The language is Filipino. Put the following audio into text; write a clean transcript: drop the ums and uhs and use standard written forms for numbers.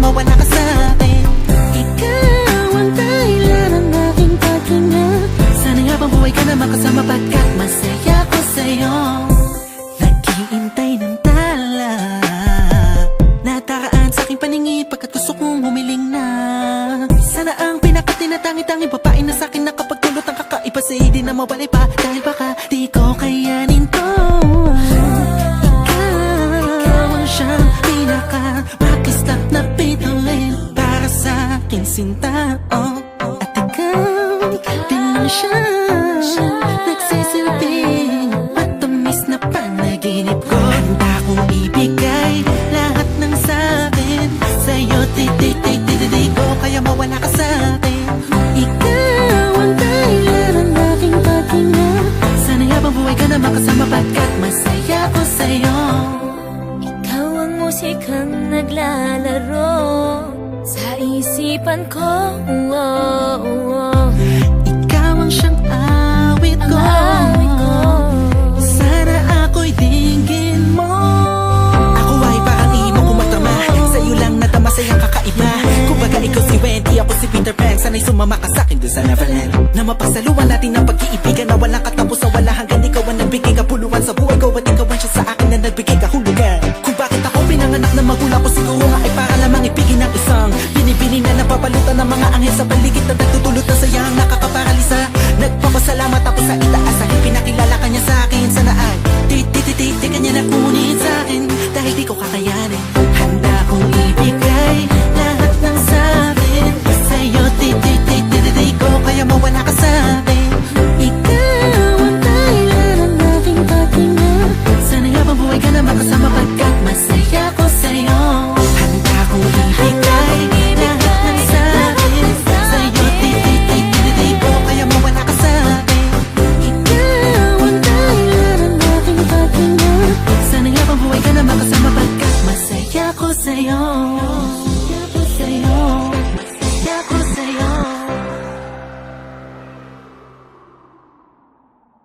mawala ka sa'kin. Ikaw ang dahilan ng aking paghinga. Sana'y habang buhay ka na makasama pagkat masaya ko sa'yo. Naghihintay ng tala, nadaraan sa aking paningin pagkat gusto kong humiling na. Sana ang pinakatinatangi-tangi babae na sa'kin nakapagdulot ng kakaiba sa di na mawalay pa. Dahil baka di ko kayanin to. Ikaw ang siyang pinaka-makislap na pituin para sa'king sinta. At ikaw din lang siya nagsisilbing matamis na panaginip ko. Handa kong ibigay lahat ng sa'kin sa'yo, di ko kaya mawala ka sa'kin. Ikaw ang dahilan ng aking paghinga. Sana'y habang buhay ka na makasama pagkat masaya ko sa'yo. Ikaw ang musikang naglalaro sa isipan ko. Ikaw ang siyang awit ko. Sana ako'y dinggin mo. Ako ay parang imo kumatama. Sa'yo lang natama sa'yang kakaiba. Kumbaga ikaw si Wendy, ako si Peter Pan. Sana'y sumama ka sa'kin doon sa Neverland. Na mapagsaluhan natin ang pag-iibigan na walang katapusan, wala hanggan. Ikaw ang nagbigay kapuluan sa buhay ko at ikaw ang siya sa akin na nagbigay kahulugan.